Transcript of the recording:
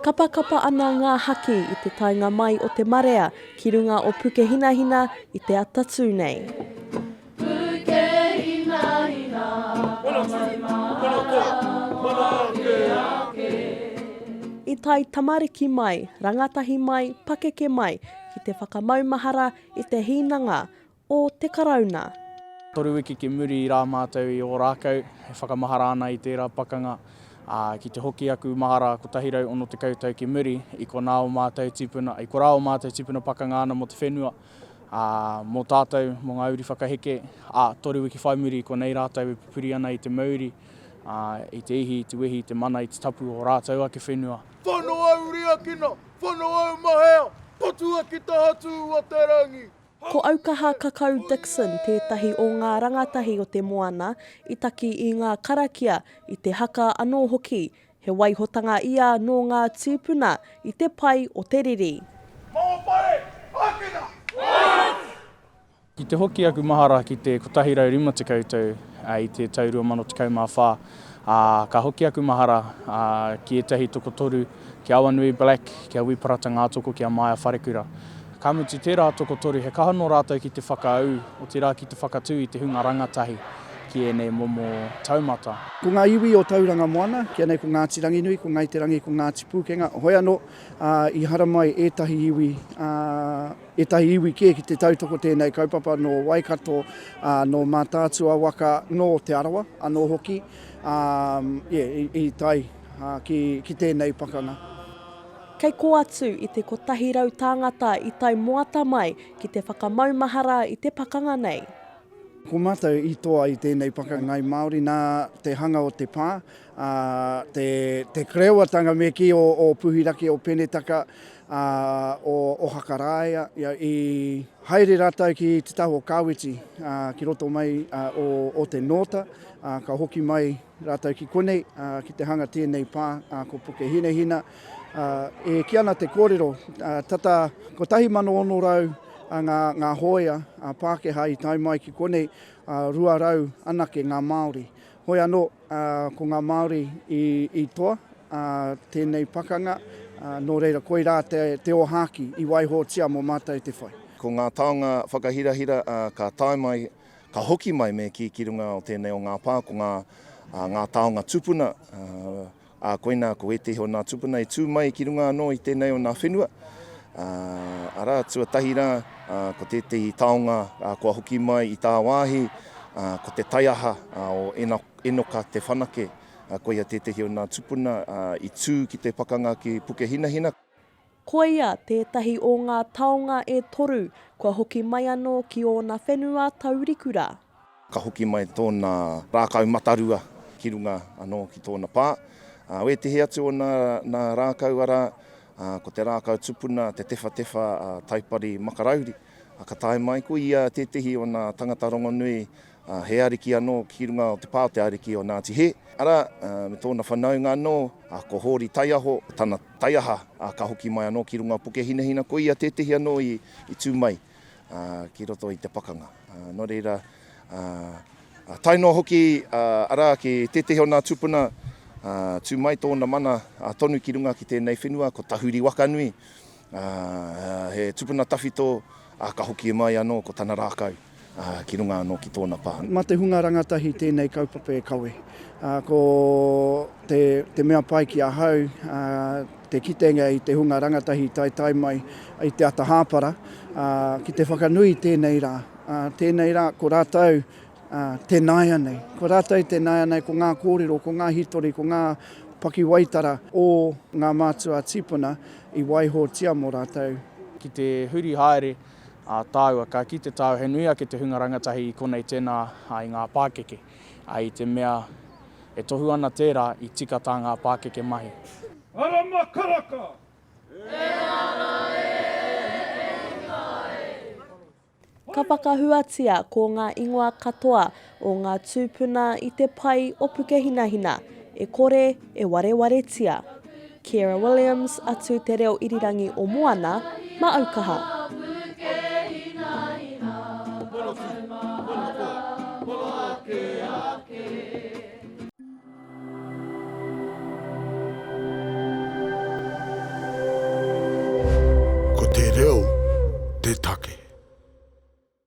Kapakapa ana ngā haki i te tainga mai o te marea ki runga o Pukehinahina i te atatū nei. Pukehinahina, I tai tamariki mai, rangatahi mai, pakeke mai, ki te whakamaumahara i te hinanga o te karauna. Toru wiki ki muri i rā mātou i o rākau, he whakamahara ana i tērā pakanga. Ki te hoki aku mahara ko tahirau ono te koutou ki muri, i ko rā o mātou tipuna pakanga ana mo te whenua. Mō tātou, mō ngā uri whakaheke, toru wiki whai muri i ko nei rātou e pupuri ana i te mauri, i te ihi, i te wehi, i te mana, i te tapu o rātou ake whenua. Whanau au ria kina, whanau au mahea, potua ki te hatu o te rangi. Ko Aukaha Kakau Dixon, tētahi o ngā rangatahi o te moana, i taki i ngā karakia i te haka anō hoki, he waihotanga ia no ngā tūpuna i te pai o te riri. Mōpare, akina! Ki te hoki aku mahara ki te kotahirau rima te koutou i te tau 2014, ka hoki aku mahara ki etahi toko toru, ki Awanui Black, ki a Wiparata ngā toko, ki a Maia Wharekura. Ka muti tērā toko toru, he kaha no rātou ki te whakaau, o te rā ki te whakatū i te hunga rangatahi ki e nei momo taumata. Ko ngā iwi o tauranga moana, kia nei ko ngā tirangi nui, ko ngā iterangi, ko ngā tipukenga. Hoi anō, i hara mai etahi iwi ke ki te tautoko tēnei kaupapa no Waikato, no Mātātua waka, no te arawa, anō hoki, i tai ki tēnei pakanga. Kei ko atu i te kotahirau tāngata i tai moata mai ki te whakamaumahara i te pakanga nei. Ko mātou i toa i tēnei pakanga ngai Māori nā te hanga o te pā, te kreuatanga me ki o puhiraki o penetaka o Hakarāia, i haere rātou ki te tahu o Kāwiti, ki roto mai o te nota, ka hoki mai rātou ki konei, ki te hanga tēnei pā, ko Pukehinahina, e ki ana te kōrero, tata ko tahi mano ono rau ngā hoia Pākehā i tai mai ki konei, rua rau anake ngā Māori. Hoi anō, ko ngā Māori i toa, tēnei pakanga, nō reira koe rā te ohaki i waiho tia mō mātou te whai. Ko ngā taonga whakahirahira, ka tai mai, ka hoki mai me ki runga o tēnei o ngā pā, ko ngā taonga tupuna, koina ko ete ho nā tupuna i tū mai ki runga anō i tēnei o nā whenua. Ara tuatahi rā, ko tētahi taonga kua hoki mai i tā wāhi, ko te taiaha o enoka te whanake, koia tētahi o nā tupuna i tū ki te pakanga ki Pukehinahina. Koia tētahi o ngā taonga e toru, kua hoki mai anō ki o nā whenua taurikura. Ka hoki mai tōna rākau matarua ki runga anō ki tōna pā. We te he atu o nā rākau ara, ko te rākau tupuna, te tefa taipari makarauri. Ka tae mai ko ia tētahi o nā tangata rongonui, he ariki anō ki runga o te pā, te ariki o Ngāti He. Ara, me tōna whanaunga anō, ko hori taiaho, tana taiaha, ka hoki mai anō ki runga Pukehinahina, ko ia tētahi anō i tū mai, ki roto i te pakanga. Nō reira, taino hoki ara ki tētahi o nā tupuna, tū mai tōna mana tonu ki runga ki tēnei whenua, ko tahuri waka nui, he tupuna tawhito, ka hoki mai anō ko tana rākau ki runga anō ki tōna pā. Ma te hunga rangatahi tēnei kaupapa e kawe. Ko te mea pai ki a hau, te kitenga i te hunga rangatahi tai mai i te ata hāpara, ki te whakanui tēnei rā. Tēnei rā, ko rātou te naia nei. Ko rātou te naia nei ko ngā kōrero, ko ngā hitori, ko ngā pakiwaitara o ngā mātua tipuna i waiho tia mō rātou. Ki te huri haere tāua, ka ki te tāu he nui ake te hunga rangatahi i konei tēnā i ngā pākeke. I te mea e tohu ana tērā i tika tā ngā pākeke mahi. Arama karaka! Ka whakahuatia ko ngā ingoa katoa o ngā tūpuna i te pai o Pukehinahina, e kore e warewaretia. Keira Williams atu te reo irirangi o Moana, ma Aukaha. Ke te take.